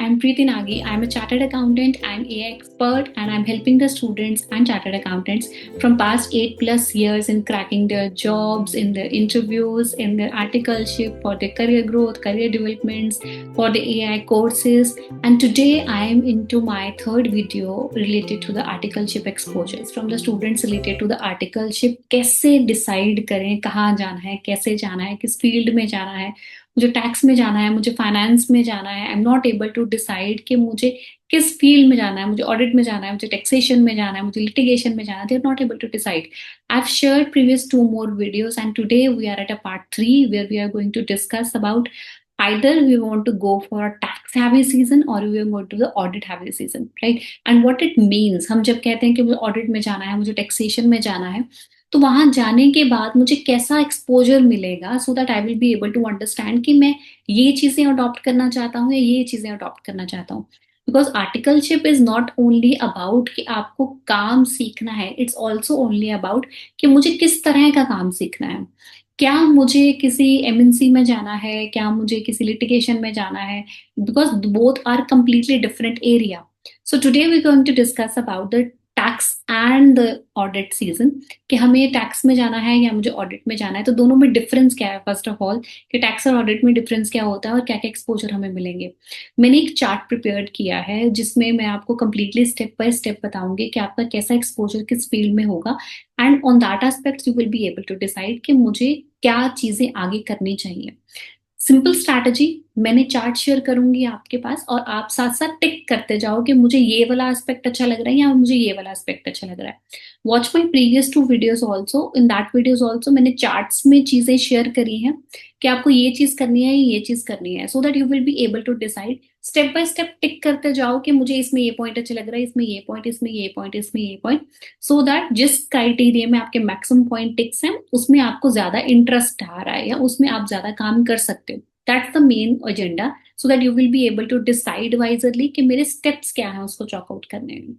I'm Preeti Nagi. I'm a chartered accountant and AI expert, and I'm helping the students and chartered accountants from past 8+ years in cracking their jobs, in their interviews, in their articleship, for their career growth, career developments, for the AI courses. And today I am into my third video related to the articleship exposures from the students related to the articleship. कैसे decide करें कहाँ जाना है, कैसे जाना है, किस field में जाना है, मुझे टैक्स में जाना है, मुझे फाइनेंस में जाना है, I am not able to decide कि मुझे किस फील्ड में जाना है, मुझे ऑडिट में जाना है, मुझे टैक्सेशन में जाना है, मुझे लिटिगेशन में जाना है. They are not able to decide. I have shared previous 2 more videos, and today we are at a part 3 where we are going to discuss about either we want to go for a tax heavy season or we are going to the audit heavy season, right? And what it means, हम जब कहते हैं कि मुझे audit में जाना है, मुझे टैक्सेशन में जाना है, तो वहां जाने के बाद मुझे कैसा एक्सपोजर मिलेगा, so that I will be able to understand कि मैं ये चीजें अडॉप्ट करना चाहता हूँ या ये चीजें अडॉप्ट करना चाहता हूँ. Because articleship is not only about कि आपको काम सीखना है, इट्स ऑल्सो ओनली अबाउट कि मुझे किस तरह का काम सीखना है. क्या मुझे किसी एमएनसी में जाना है, क्या मुझे किसी लिटिगेशन में जाना है, because both are completely different area. So today we going to discuss about the tax and the audit season, कि हमें टैक्स में जाना है या मुझे ऑडिट में जाना है. तो दोनों में डिफरेंस क्या है, फर्स्ट ऑफ ऑल कि टैक्स और ऑडिट में डिफरेंस क्या होता है और क्या क्या एक्सपोजर हमें मिलेंगे. मैंने एक चार्ट प्रिपेयर किया है जिसमें मैं आपको कंप्लीटली स्टेप बाय स्टेप बताऊंगी कि आपका कैसा एक्सपोजर किस फील्ड में होगा, and on that aspect you will be able to decide कि मुझे क्या चीजें आगे करनी चाहिए. सिंपल स्ट्रैटेजी, मैंने चार्ट शेयर करूंगी आपके पास और आप साथ साथ टिक करते जाओ कि मुझे ये वाला एस्पेक्ट अच्छा लग रहा है या मुझे ये वाला एस्पेक्ट अच्छा लग रहा है. Watch my previous 2 videos also. In that videos also मैंने चार्ट्स में चीजें शेयर करी हैं कि आपको ये चीज करनी है, ये चीज करनी है, so that you will be able to decide. Step by step tick करते जाओ कि मुझे इसमें ये पॉइंट अच्छा लग रहा है, इसमें ये पॉइंट, इसमें ये पॉइंट, इसमें ये पॉइंट, सो दैट जिस क्राइटेरिया में आपके मैक्सिमम पॉइंट टिक्स हैं उसमें आपको ज्यादा इंटरेस्ट आ रहा है या उसमें आप ज्यादा काम कर सकते हो. That's the main agenda, so that you will be able to decide wisely कि मेरे steps क्या हैं उसको chalk out करने में.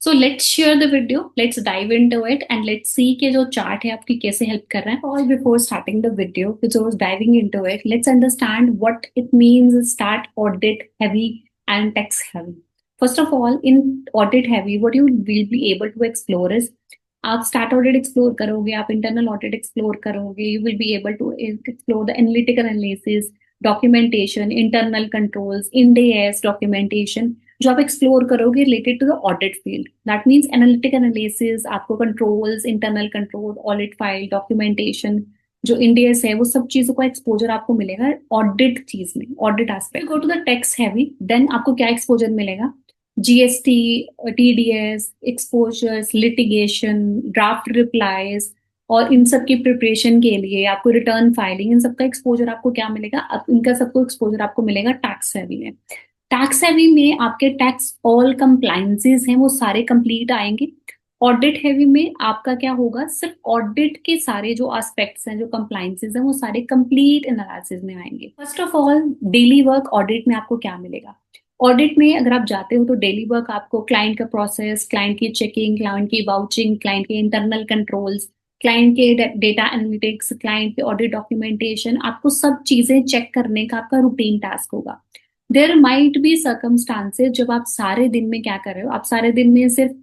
So let's share the video, let's dive into it and let's see कि जो chart है आपकी कैसे help कर रहा है. All before starting the video, before diving into it, let's understand what it means start audit heavy and tax heavy. First of all, in audit heavy, what you will be able to explore is आप start audit explore करोगे, आप internal audit explore करोगे, you will be able to explore the analytical analysis, documentation, internal controls, Ind AS documentation, जो आप एक्सप्लोर करोगे related to the audit field. That means analytical analysis, आपको controls, internal control, audit file, documentation, जो Ind AS है, वो सब चीजों का एक्सपोजर आपको मिलेगा ऑडिट चीज में, audit aspect. Go to the tax heavy, then आपको क्या एक्सपोजर मिलेगा, GST, TDS, exposures, litigation, draft replies, और इन सब की प्रिपरेशन के लिए आपको रिटर्न फाइलिंग, इन सबका एक्सपोजर आपको क्या मिलेगा, इनका सबको एक्सपोजर आपको मिलेगा टैक्स हैवी में. टैक्स हैवी में आपके टैक्स ऑल कंप्लायंसेस हैं वो सारे कंप्लीट आएंगे. ऑडिट हैवी में आपका क्या होगा, सिर्फ ऑडिट के सारे जो एस्पेक्ट्स हैं, जो कंप्लायंसेस हैं, वो सारे कंप्लीट एनालिसिस में आएंगे. First of all daily work audit में आपको क्या मिलेगा. ऑडिट में अगर आप जाते हो तो डेली वर्क आपको क्लाइंट का प्रोसेस, क्लाइंट की चेकिंग, क्लाइंट की वाउचिंग, क्लाइंट के इंटरनल कंट्रोल्स, क्लाइंट के डेटा एनालिटिक्स, क्लाइंट के ऑडिट डॉक्यूमेंटेशन, आपको सब चीजें चेक करने का आपका रूटीन टास्क होगा. देयर माइट बी सर्कमस्टांसेस जब आप सारे दिन में क्या कर रहे हो, आप सारे दिन में सिर्फ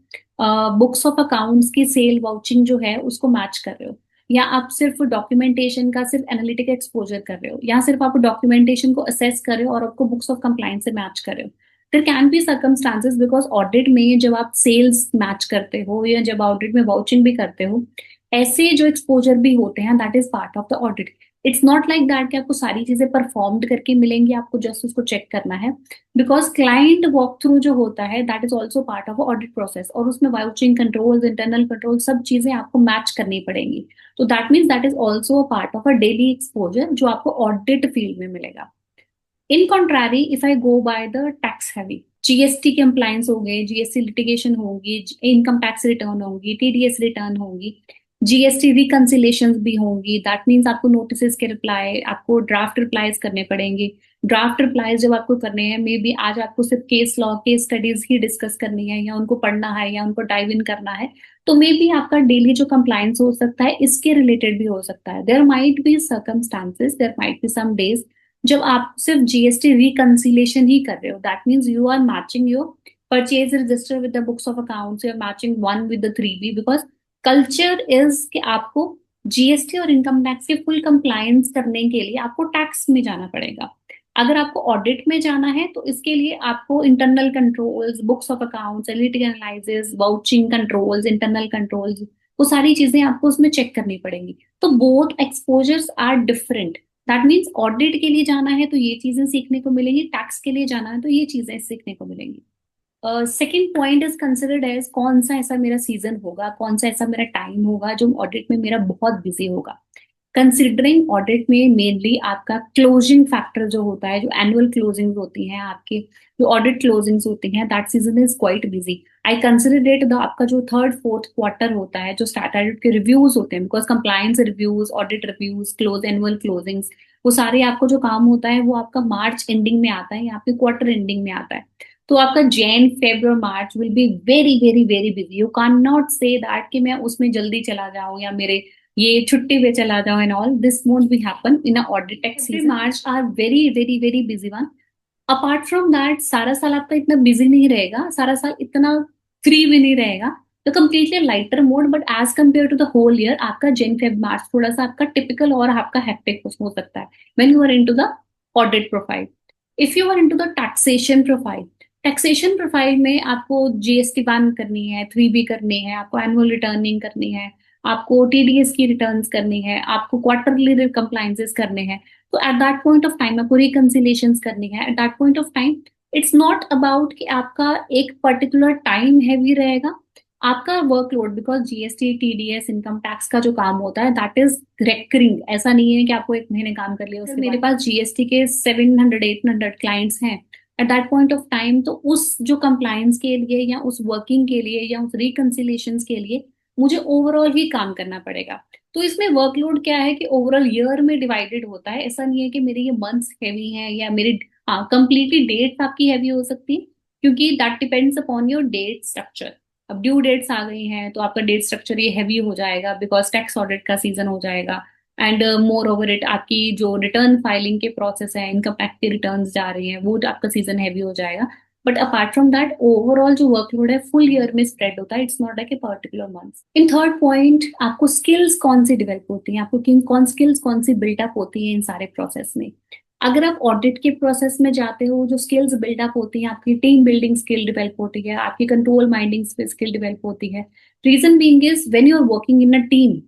बुक्स ऑफ अकाउंट्स की सेल वाउचिंग जो है उसको मैच कर रहे हो, या आप सिर्फ डॉक्यूमेंटेशन का सिर्फ एनालिटिक एक्सपोजर कर रहे हो, या सिर्फ आप डॉक्यूमेंटेशन को असेस कर रहे हो और आपको बुक्स ऑफ कंप्लायंस से मैच कर रहे हो. There can be circumstances because audit में जब आप सेल्स मैच करते हो या जब ऑडिट में वाउचिंग भी करते हो, ऐसे जो एक्सपोजर भी होते हैं, that is part of the audit. It's not like that कि आपको सारी चीजें परफॉर्म्ड करके मिलेंगी, आपको जस्ट उसको चेक करना है, बिकॉज क्लाइंट वॉक थ्रू जो होता है that is also part of audit process, और उसमें वाउचिंग, कंट्रोल्स, इंटरनल कंट्रोल, सब चीजें आपको मैच करनी पड़ेंगी. तो that means that is also a part of a daily exposure जो आपको ऑडिट फील्ड में मिलेगा. In contrary, if I go by the tax heavy, GST compliance हो गए, जीएसटी लिटिगेशन होगी, इनकम टैक्स रिटर्न होगी, टीडीएस रिटर्न होगी, GST reconciliation भी होंगी. दैट मीन्स आपको नोटिस के रिप्लाई, आपको ड्राफ्ट रिप्लाईज करने पड़ेंगे. ड्राफ्ट रिप्लाईज जब आपको करने हैं, मे बी आज आपको सिर्फ केस लॉ, केस स्टडीज ही डिस्कस करनी है, या उनको पढ़ना है, या उनको डाइव इन करना है, तो मे बी आपका डेली जो कंप्लायंस हो सकता है इसके रिलेटेड भी हो सकता है. There might be circumstances, there might be some days जब आप सिर्फ जीएसटी रिकंसिलेशन ही कर रहे हो, that means you are matching your purchase register with the books of accounts, you are matching one with the 3B, because culture is कि आपको GST और इनकम टैक्स के फुल कंप्लायंस करने के लिए आपको टैक्स में जाना पड़ेगा। अगर आपको ऑडिट में जाना है तो इसके लिए आपको internal controls, books of accounts, analytical analysis, vouching controls, internal controls, वो सारी चीजें आपको उसमें चेक करनी पड़ेंगी। तो both exposures are different. That means audit के लिए जाना है तो ये चीजें सीखने को मिलेंगी, टैक्स के लिए जाना है तो ये चीजें सीखने को मिलेंगी। Second point is considered as कौन सा ऐसा मेरा सीजन होगा, कौन सा ऐसा मेरा टाइम होगा जो ऑडिट में मेरा बहुत बिजी होगा। कंसिडरिंग ऑडिट में मेनली आपका क्लोजिंग फैक्टर जो होता है, जो एनुअल क्लोजिंग होती हैं आपके, जो ऑडिट क्लोजिंग्स होती हैं, that season is quite busy. I consider it the आपका जो थर्ड फोर्थ क्वार्टर होता है, जो स्टार्ट ऑडिट के रिव्यूज होते हैं, because compliance reviews, audit reviews, close annual closings, वो सारे आपको जो काम होता है वो आपका मार्च एंडिंग में आता है या आपके क्वार्टर एंडिंग में आता है। तो आपका जैन फेब और March will be very very very busy. You can not say that कि मैं उसमें जल्दी चला जाऊं या मेरे ये छुट्टी पे चला जाओ and all, this won't be happen in a audit tax season. March are very very very busy one. Apart from that सारा साल आपका इतना बिजी नहीं रहेगा, सारा साल इतना फ्री भी नहीं रहेगा, तो completely lighter mode. But as compare to the whole year आपका जन फेब मार्च थोड़ा सा आपका टिपिकल और आपका हेक्टिक हो सकता है when you are into the audit profile. If you are into the taxation profile, taxation profile में आपको जीएसटी वन करनी है, 3B करनी है, आपको एनुअल रिटर्निंग करनी है, आपको टीडीएस की रिटर्न्स करनी है, आपको क्वार्टरली कंप्लायंसेस करने हैं, तो at that point of time आपको रिकंसिलेशंस करनी है। At that point of time it's not about कि आपका एक पर्टिकुलर टाइम हैवी रहेगा, आपका workload, because GST, TDS, income tax का जो काम होता है दैट इज रेकरिंग। ऐसा नहीं है कि आपको एक महीने काम कर लिया उसके मेरे पास जीएसटी के 700-800 क्लाइंट्स हैं at that point of time, तो उस जो कंप्लायंस के लिए या उस वर्किंग के लिए या उस रिकंसिलेशन के लिए मुझे ओवरऑल ही काम करना पड़ेगा। तो इसमें वर्कलोड क्या है कि ओवरऑल ईयर में डिवाइडेड होता है। ऐसा नहीं है कि मेरे ये मंथ्स हैवी हैं या मेरे, हाँ कंप्लीटली डेट्स आपकी हैवी हो सकती है, क्योंकि that depends upon your date structure. अब ड्यू डेट्स आ गई हैं तो आपका डेट स्ट्रक्चर ये हैवी हो जाएगा, बिकॉज टैक्स ऑडिट का सीजन हो जाएगा। एंड मोर ओवर इट आपकी जो रिटर्न फाइलिंग के प्रोसेस है, इनकम टैक्स की रिटर्न जा रही है, वो आपका सीजन हैवी हो जाएगा। But apart from that overall जो वर्कलोड है फुल ईयर में स्प्रेड होता है, it's not like a particular month. In third point आपको स्किल्स कौन सी डेवलप होती हैं, आपको कौन स्किल्स कौन सी बिल्डअप होती है इन सारे प्रोसेस में। अगर आप ऑडिट के प्रोसेस में जाते हो, जो स्किल्स बिल्डअप होती हैं, आपकी टीम बिल्डिंग स्किल डेवलप होती है, आपकी कंट्रोल माइंडिंग स्किल डेवलप होती है। Reason being is when you are working in a team,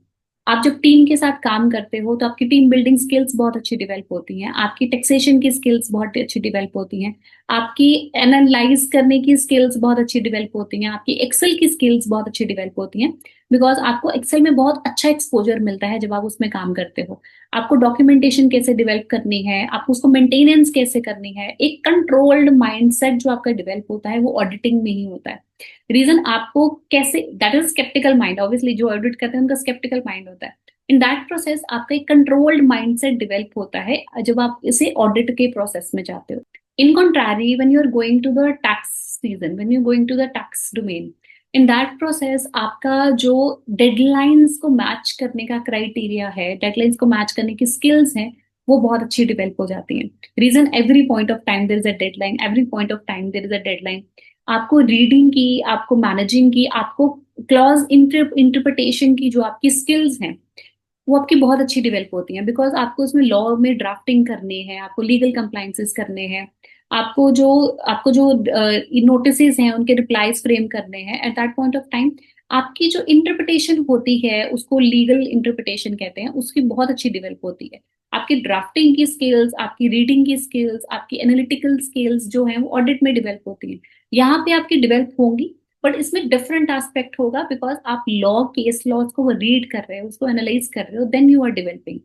आप जब टीम के साथ काम करते हो तो आपकी टीम बिल्डिंग स्किल्स बहुत अच्छी डेवलप होती हैं, आपकी टैक्सेशन की स्किल्स बहुत अच्छी डेवलप होती हैं, आपकी एनालाइज करने की स्किल्स बहुत अच्छी डेवलप होती हैं, आपकी एक्सेल की स्किल्स बहुत अच्छी डेवलप होती हैं, बिकॉज आपको एक्सेल में बहुत अच्छा एक्सपोजर मिलता है जब आप उसमें काम करते हो। आपको डॉक्यूमेंटेशन कैसे डेवलप करनी है, आपको उसको मेंटेनेंस कैसे करनी है, एक कंट्रोल्ड माइंडसेट जो आपका डेवलप होता है वो ऑडिटिंग में ही होता है। रीजन आपको कैसे, that is sceptical mind, obviously जो ऑडिट करते हैं उनका स्केप्टिकल माइंड होता है। इन दैट प्रोसेस आपका एक कंट्रोल्ड माइंडसेट डेवलप होता है जब आप इसे ऑडिट के प्रोसेस में जाते हो। In contrary when you are going to the tax season, when you going to the tax domain, in that process आपका जो डेडलाइंस को मैच करने का क्राइटेरिया है, डेडलाइंस को मैच करने की स्किल्स हैं, वो बहुत अच्छी डेवलप हो जाती हैं। Reason every point of time there is a deadline, every point of time there is a deadline. आपको रीडिंग की, आपको मैनेजिंग की, आपको क्लॉज इंटरप्रिटेशन की जो आपकी स्किल्स हैं वो आपकी बहुत अच्छी डेवलप होती हैं, बिकॉज आपको उसमें लॉ में ड्राफ्टिंग करनी है, आपको लीगल कंप्लाइंसेस करने हैं, आपको जो नोटिसेस हैं उनके रिप्लाईज फ्रेम करने हैं। At that point of time आपकी जो इंटरप्रिटेशन होती है, उसको लीगल इंटरप्रिटेशन कहते हैं, उसकी बहुत अच्छी डेवलप होती है। आपकी ड्राफ्टिंग की स्किल्स, आपकी रीडिंग की स्किल्स, आपकी एनालिटिकल स्किल्स जो हैं वो ऑडिट में डेवलप होती हैं। यहाँ पे आपकी डेवलप होंगी, बट इसमें डिफरेंट एस्पेक्ट होगा, बिकॉज आप लॉ, केस लॉज को रीड कर रहे हो, उसको एनालाइज कर रहे हो, then you are developing.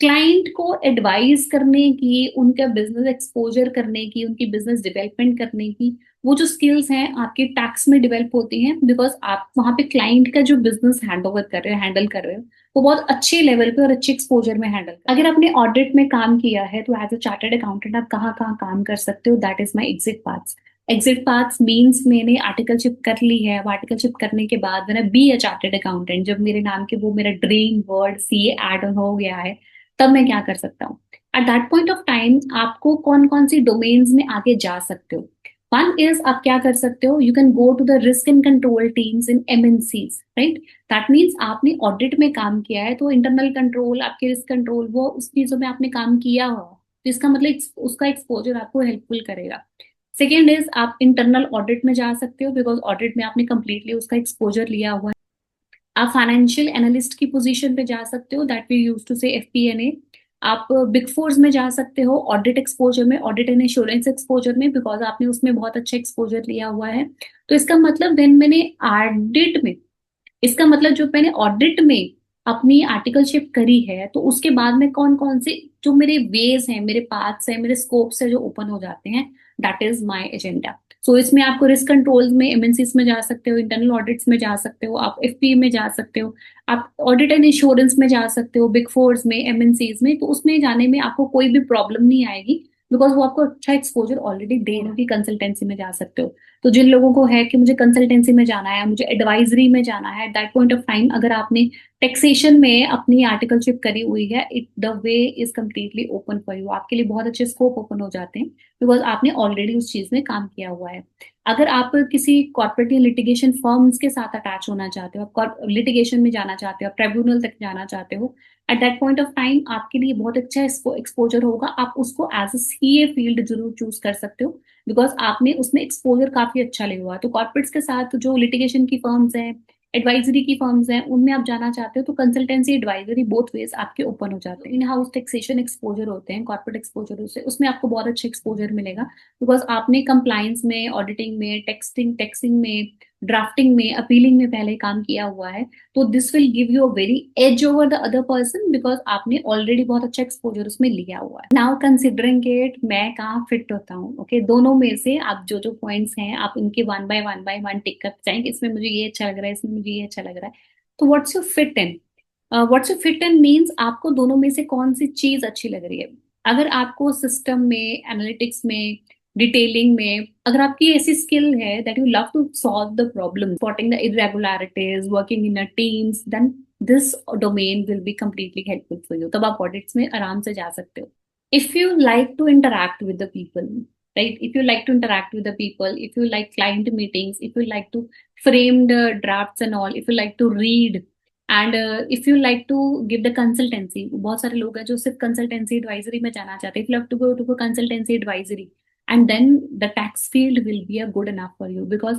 Client को एडवाइस करने की, उनका बिजनेस एक्सपोजर करने की, उनकी बिजनेस डेवलपमेंट करने की, वो जो स्किल्स हैं आपकी टैक्स में डेवलप होती हैं, बिकॉज आप वहां पे क्लाइंट का जो बिजनेस हैंड ओवर कर रहे हो, हैंडल कर रहे हो, वो बहुत अच्छे लेवल पे और अच्छे एक्सपोजर में हैंडल कर। अगर आपने ऑडिट में काम किया है तो एज अ चार्टर्ड अकाउंटेंट आप कहाँ कहाँ काम कर सकते हो, that is my exit paths. Exit paths means मैंने आर्टिकलशिप कर ली है, अब आर्टिकलशिप करने के बाद मैंने बी अ चार्टर्ड अकाउंटेंट, जब मेरे नाम के वो मेरा ड्रीम वर्ड सीए ऐड हो गया है, तब मैं क्या कर सकता हूँ। At that point of time आपको कौन कौन सी डोमेन्स में आगे जा सकते हो। वन इज आप क्या कर सकते हो, you can go to the risk and control teams in MNCs, right. That means आपने ऑडिट में काम किया है तो इंटरनल कंट्रोल, आपके रिस्क कंट्रोल, वो उस चीजों में आपने काम किया हो, तो इसका मतलब उसका एक्सपोजर आपको हेल्पफुल करेगा। सेकेंड इज आप इंटरनल ऑडिट में जा सकते हो, बिकॉज ऑडिट में आपने कंप्लीटली उसका एक्सपोजर लिया हुआ है। आप फाइनेंशियल एनालिस्ट की पोजीशन पे जा सकते हो, दैट वी यूज टू से एफपीएनए। आप बिग फोर्स में जा सकते हो ऑडिट एक्सपोजर में, ऑडिट एंड इंश्योरेंस एक्सपोजर में, बिकॉज आपने उसमें बहुत अच्छा एक्सपोजर लिया हुआ है। तो इसका मतलब व्हेन मैंने ऑडिट में, इसका मतलब जो मैंने ऑडिट में अपनी आर्टिकलशिप करी है, तो उसके बाद में कौन कौन से जो मेरे वेज हैं, मेरे पाथ्स हैं, मेरे स्कोप्स है जो ओपन हो जाते हैं, दैट इज माय एजेंडा। सो इसमें आपको रिस्क कंट्रोल्स में, एमएनसीज में जा सकते हो, इंटरनल ऑडिट्स में जा सकते हो, आप एफपी में जा सकते हो, आप ऑडिट एंड इंश्योरेंस में जा सकते हो, बिग फोर्स में, एमएनसीज में। तो उसमें जाने में आपको कोई भी प्रॉब्लम नहीं आएगी, बिकॉज वो आपको अच्छा एक्सपोजर ऑलरेडी दे रही है। कंसल्टेंसी में जा सकते हो। तो जिन लोगों को है कि मुझे कंसल्टेंसी में जाना है, मुझे एडवाइजरी में जाना है, दैट पॉइंट ऑफ टाइम अगर आपने टैक्सेशन में अपनी आर्टिकलशिप करी हुई है, it the way is completely open for you, आपके लिए बहुत अच्छे स्कोप ओपन हो जाते हैं, बिकॉज आपने ऑलरेडी उस चीज में काम किया हुआ है। अगर आप किसी कॉर्पोरेट या लिटिगेशन फर्म्स के साथ अटैच होना चाहते हो, आप लिटिगेशन में जाना चाहते हो, आप ट्रिब्यूनल तक जाना चाहते हो, at that point of time आपके लिए बहुत अच्छा एक्सपोजर होगा। आप उसको एज अ सीए फील्ड जरूर चूज कर सकते हो, बिकॉज आपने उसमें एक्सपोजर काफी अच्छा लिया हुआ है। तो कॉर्पोरेट्स के साथ जो लिटिगेशन की फर्म्स हैं, एडवाइजरी की फर्म्स हैं, उनमें आप जाना चाहते हो तो कंसल्टेंसी एडवाइजरी बोथ वेज आपके ओपन हो जाते हैं। इन हाउस टैक्सेशन एक्सपोजर होते हैं, कॉर्पोरेट एक्सपोजर से उसमें आपको बहुत अच्छा एक्सपोजर मिलेगा, बिकॉज आपने कंप्लायंस में, ऑडिटिंग में, टैक्सिंग में, ड्राफ्टिंग में, अपीलिंग में पहले काम किया हुआ है। तो this will give you a very edge over the other person, because आपने ऑलरेडी बहुत अच्छा एक्सपोजर उसमें लिया हुआ है। नाउ कंसिडरिंग इट, मैं कहाँ फिट होता हूँ, ओके दोनों में से आप जो जो पॉइंट्स हैं आप उनके वन बाय वन टिक कर जाएंगे, इसमें मुझे ये अच्छा लग रहा है, इसमें मुझे ये अच्छा लग रहा है। तो what's your fit in, what's your fit in means आपको दोनों में से कौन सी चीज अच्छी लग रही है। अगर आपको सिस्टम में, एनालिटिक्स में, डिटेलिंग में, अगर आपकी ऐसी स्किल है that you love to solve the problem, spotting the irregularities, working in a teams, then this domain will be completely helpful for you, तब आप ऑडिट्स में आराम से जा सकते हो। If you like to interact with the people, right, if you like to interact with the people, if you like client meetings, if you like to frame the drafts and all, if you like to read, and if you like to give the consultancy, बहुत सारे लोग हैं जो सिर्फ consultancy advisory में जाना चाहते हैं, if you have to go to consultancy advisory, and then the tax field will be a good enough for you, because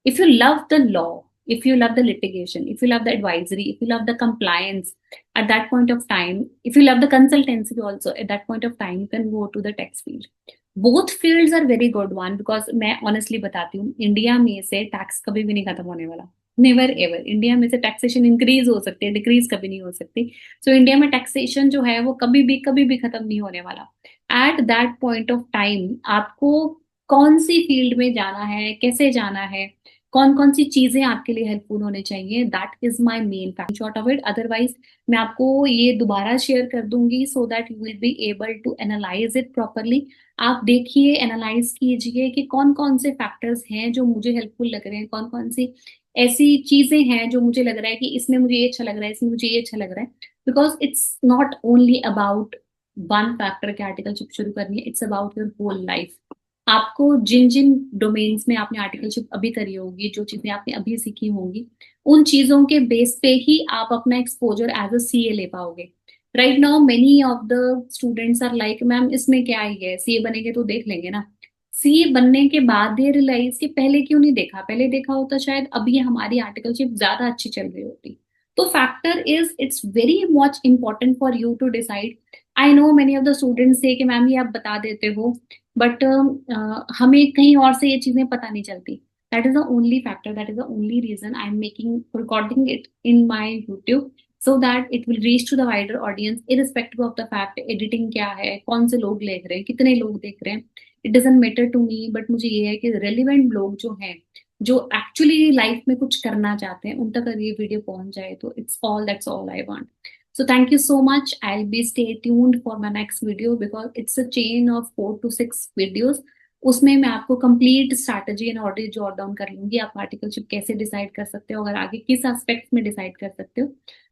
if you love the law, if you love the litigation, if you love the advisory, if you love the compliance, at that point of time, if you love the consultancy also, at that point of time, you can go to the tax field. Both fields are very good one, because मैं honestly बताती हूँ, India में से tax कभी भी नहीं खत्म होने वाला, नेवर एवर। इंडिया में से टैक्सेशन इंक्रीज हो सकती है, डिक्रीज कभी नहीं हो सकती। सो इंडिया में टैक्सेशन जो है वो कभी भी खत्म नहीं होने वाला। At that point of time आपको कौन सी फील्ड में जाना है, कैसे जाना है, कौन कौन सी चीजें आपके लिए हेल्पफुल होने चाहिए, that is my main fact short of it. Otherwise मैं आपको ये दोबारा शेयर कर दूंगी, so that you will be able to analyse it properly. आप देखिए, एनालाइज कीजिए कि कौन कौन से फैक्टर्स हैं जो मुझे हेल्पफुल लग रहे हैं, कौन कौन सी ऐसी चीजें हैं जो मुझे लग रहा है कि इसमें मुझे ये अच्छा लग रहा है, इसमें मुझे ये अच्छा लग रहा है। Because it's not only about one factor के आर्टिकलशिप शुरू करनी है, it's about your whole life. आपको जिन जिन डोमेन्स में आपने आर्टिकलशिप अभी करी होगी, जो चीजें आपने अभी सीखी होंगी, उन चीजों के बेस पे ही आप अपना एक्सपोजर एज अ सीए ले पाओगे। Right now many of the students are like, ma'am इसमें क्या ही है, सीए बनेंगे तो देख लेंगे ना। सीए बनने के बाद दे रियलाइज कि पहले क्यों नहीं देखा, पहले देखा होता शायद अभी हमारी आर्टिकलशिप ज्यादा अच्छी चल रही होती। तो factor is, it's very much important for you to decide. I know many of the students say कि मैम ये आप बता देते हो, बट हमें कहीं और से ये चीजें पता नहीं चलती। That is the only factor, that is the only reason I am making recording it in my YouTube, so that it will reach to the wider audience, irrespective of the fact editing क्या है, कौन से लोग देख रहे हैं, कितने लोग देख रहे हैं, it doesn't matter to me. But मुझे ये है कि रेलिवेंट लोग जो हैं, जो एक्चुअली लाइफ में कुछ करना चाहते हैं, उन तक अगर ये वीडियो पहुंच जाए तो it's all, that's all I want. So thank you so much. I'll be stay tuned for my next video, because it's a chain of 4 to 6 videos. उसमें मैं आपको complete strategy and audit jot down कर लूंगी, आप articleship कैसे decide कर सकते हो, अगर आगे किस एस्पेक्ट में डिसाइड कर सकते हो।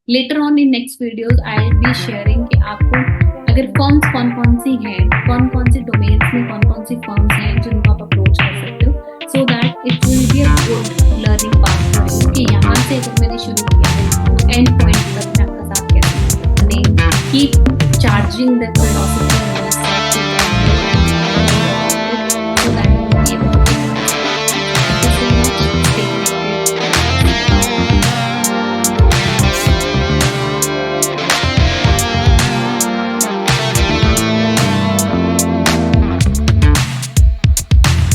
Later on in next videos I will be sharing कि आपको अगर फिर फर्म्स कौन कौन सी हैं, कौन कौन से डोमेन्स में कौन कौन सी फर्म्स हैं जिनको आप अप्रोच कर सकते हो, सो that it will be a good learning path for you कि यहाँ से अगर मैंने शुरू किया है तो एंड पॉइंट तक मैं आपका साथ कैसे कीप चार्जिंग द फिलोसफी